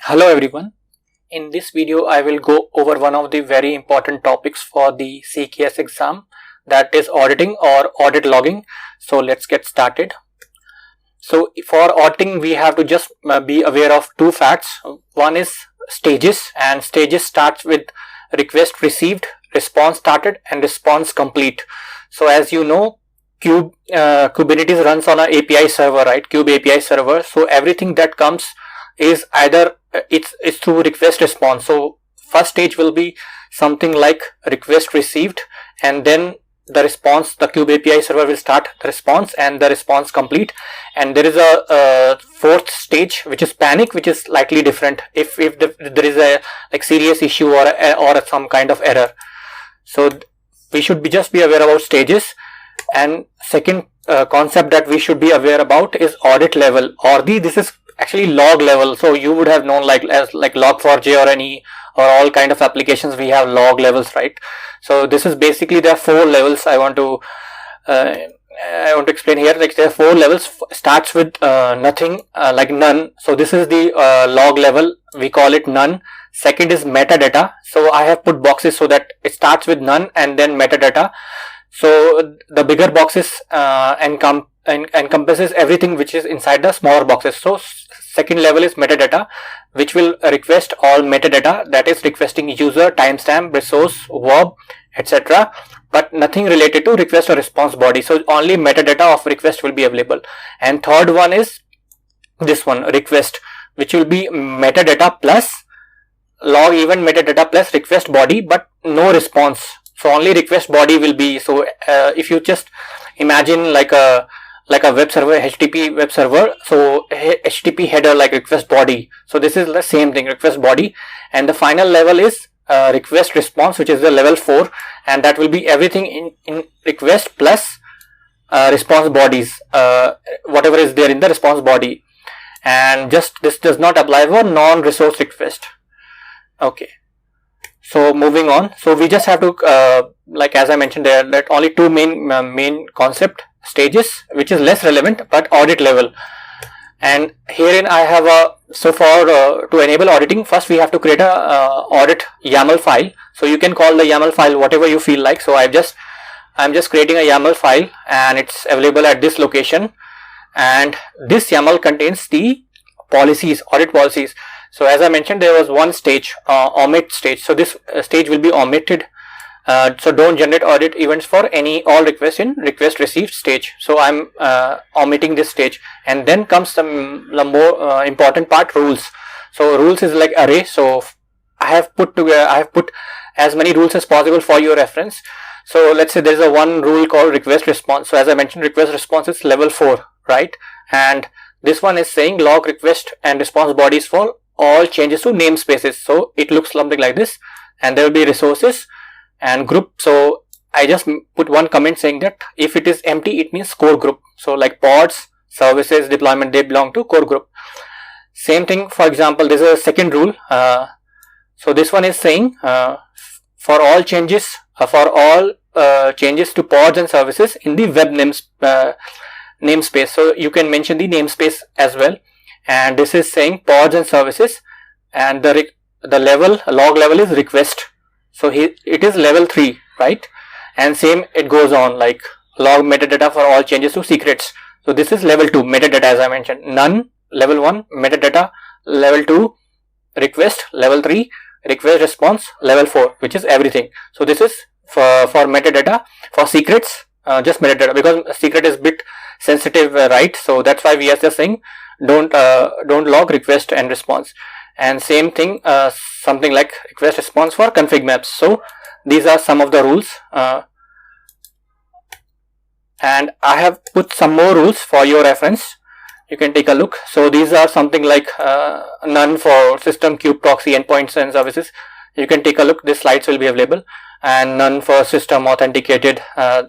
Hello everyone. In this video I will go over one of the very important topics for the CKS exam, that is auditing or audit logging. So let's get started. So for auditing we have to just be aware of two facts. One is stages, and stages starts with request received, response started and response complete. So as you know, Kubernetes runs on an API server, right? Kube-API server. So everything that comes is either it's through request response. So first stage will be something like request received, and then the response, the Kube-API server will start the response and the response complete. And there is a fourth stage which is panic, which is slightly different if there is a serious issue or some kind of error. So we should just be aware about stages. And second concept that we should be aware about is audit level, or this is actually log level. So you would have known like Log4j or all kind of applications, we have log levels, right? So this is basically, there are four levels I want to explain here. Like there are four levels. Starts with nothing, like none. So this is the log level, we call it none. Second is metadata. So I have put boxes so that it starts with none and then metadata. So the bigger boxes encompasses everything which is inside the smaller boxes. So second level is metadata, which will request all metadata, that is requesting user, timestamp, resource, verb, etc., but nothing related to request or response body. So only metadata of request will be available. And third one is this one, request, which will be metadata plus log event, metadata plus request body, but no response. So only request body will be. So if you just imagine like a web server, HTTP web server, so HTTP header like request body. So this is the same thing, request body. And the final level is request response, which is the level 4, and that will be everything in request plus response bodies, whatever is there in the response body. And just this does not apply for non-resource request. Okay. So moving on, so we just have to like as I mentioned there, that only two main concept stages, which is less relevant, but audit level. And herein I have so for to enable auditing, first we have to create a audit YAML file. So you can call the YAML file whatever you feel like. So I'm just creating a YAML file, and it's available at this location. And this YAML contains the policies, audit policies. So as I mentioned, there was one stage, omit stage. So this stage will be omitted. So don't generate audit events for all requests in request received stage. So I'm omitting this stage. And then comes the more important part, rules. So rules is like array. So I have put as many rules as possible for your reference. So let's say there is a one rule called request response. So as I mentioned, request response is level 4, right? And this one is saying log request and response bodies for all changes to namespaces. So it looks something like this, and there will be resources and group. So I just put one comment saying that if it is empty, it means core group. So like pods, services, deployment, they belong to core group. Same thing, for example, this is a second rule. So this one is saying for all changes to pods and services in the web namespace. So you can mention the namespace as well. And this is saying pods and services, and the log level is request. So it is level 3, right? And same it goes on, like log metadata for all changes to secrets. So this is level 2 metadata, as I mentioned. None level 1, metadata level 2, request level 3, request response level 4, which is everything. So this is for metadata. For secrets, just metadata, because secret is bit sensitive, right? So that's why we are just saying don't log request and response. And same thing, something like request response for config maps. So these are some of the rules, and I have put some more rules for your reference. You can take a look. So these are something like none for system, kube, proxy, endpoints and services. You can take a look. These slides will be available. And none for system authenticated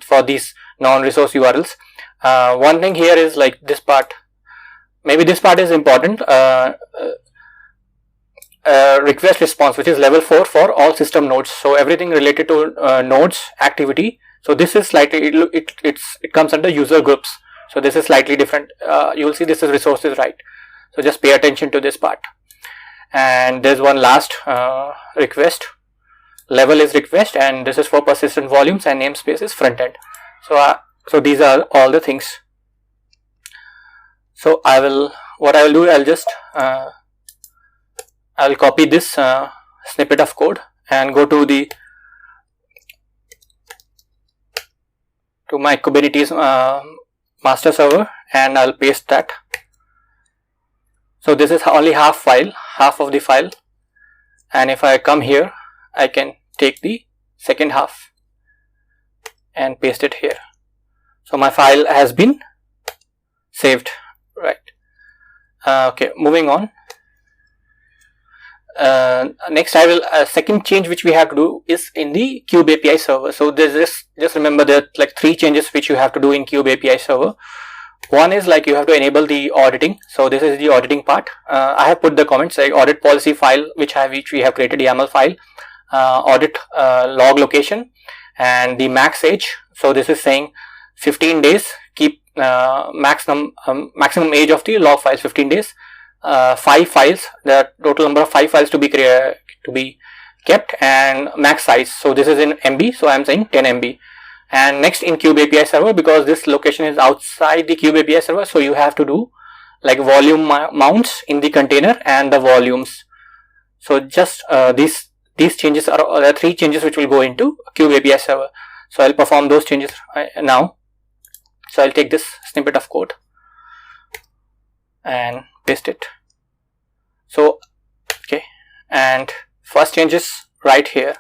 for these non-resource URLs. One thing here is like this part. Maybe this part is important. Request response, which is level 4 for all system nodes. So everything related to nodes activity. So this is slightly, it comes under user groups. So this is slightly different. You will see this is resources, right? So just pay attention to this part. and there's one last request. Level is request, and this is for persistent volumes, and namespace is front end. So these are all the things. So what I will do, I will copy this snippet of code and go to my Kubernetes master server, and I'll paste that. So this is only half of the file, and if I come here, I can take the second half and paste it here. So my file has been saved, right? Okay, moving on. Next, second change which we have to do is in the Kube-API server. So there's just remember there are like 3 changes which you have to do in Kube-API server. One is like you have to enable the auditing. So this is the auditing part. I have put the comments like audit policy file which we have created YAML file, audit log location, and the max age. So this is saying 15 days. Keep maximum age of the log files 15 days. 5 files, the total number of 5 files to be kept, and max size. So this is in MB, so I am saying 10 MB. And next, in Kube-API server, because this location is outside the Kube-API server, so you have to do like volume mounts in the container and the volumes. So just these changes are the 3 changes which will go into Kube-API server. So I'll perform those changes now. So I'll take this snippet of code and paste it. So okay, and first change is right here.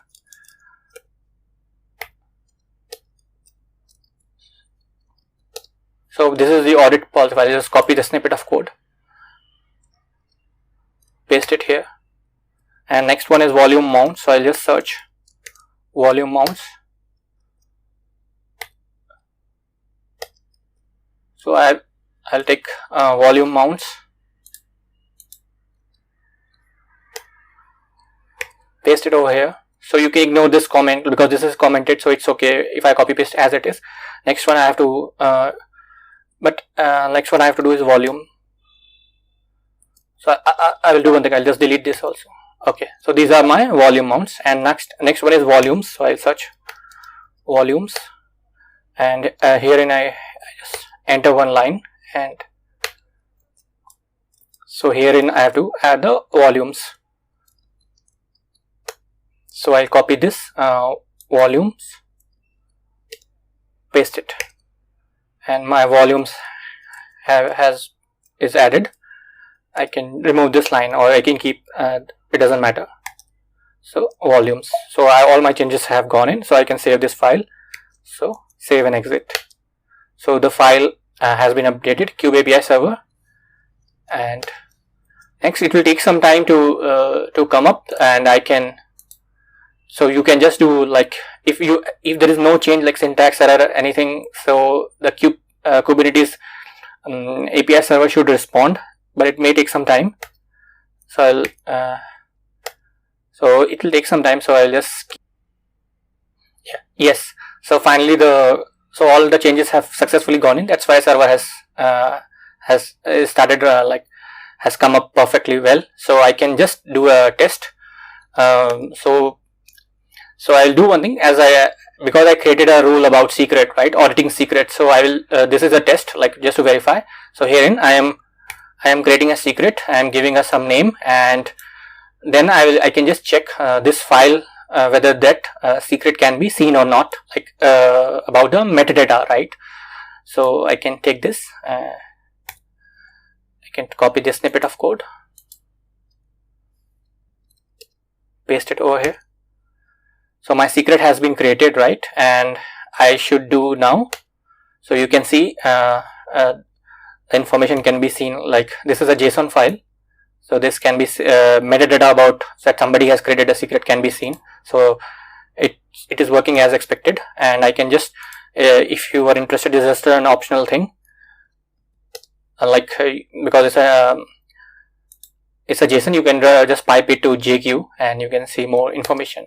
So this is the audit policy file. I'll just copy the snippet of code, paste it here, and next one is volume mount. So I'll just search volume mounts. So I'll take volume mounts, paste it over here. So you can ignore this comment because this is commented, so it's okay if I copy paste as it is. Next one I have to next one I have to do is volume. So I will do one thing, I'll just delete this also. Okay, so these are my volume mounts, and next one is volumes. So I'll search volumes, and herein I just enter one line, and so herein I have to add the volumes. So I'll copy this volumes, paste it, and my volumes is added. I can remove this line, or I can keep it doesn't matter. So volumes. So all my changes have gone in, so I can save this file. So save and exit. So the file has been updated, Kube-API server, and next it will take some time to come up, and I can. So you can just do like if there is no change like syntax error or anything. So the Kubernetes API server should respond, but it may take some time. So so it will take some time. So I'll just yes. So finally all the changes have successfully gone in. That's why server has started has come up perfectly well. So I can just do a test. So I'll do one thing, because I created a rule about secret, right, auditing secret. So I will this is a test, like just to verify. So herein I am creating a secret. I am giving us some name, and then I can just check this file whether that secret can be seen or not, like about the metadata, right? So I can take this, I can copy this snippet of code, paste it over here. So my secret has been created, right, and I should do now. So you can see the information can be seen, like this is a JSON file. So this can be metadata about that somebody has created a secret can be seen. So it is working as expected, and I can just if you are interested, this is just an optional thing, because it's a JSON, you can just pipe it to JQ and you can see more information.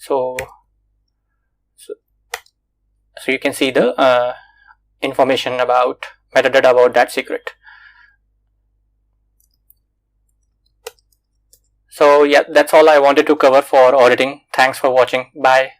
So you can see the information about metadata about that secret. So yeah, that's all I wanted to cover for auditing. Thanks for watching. Bye.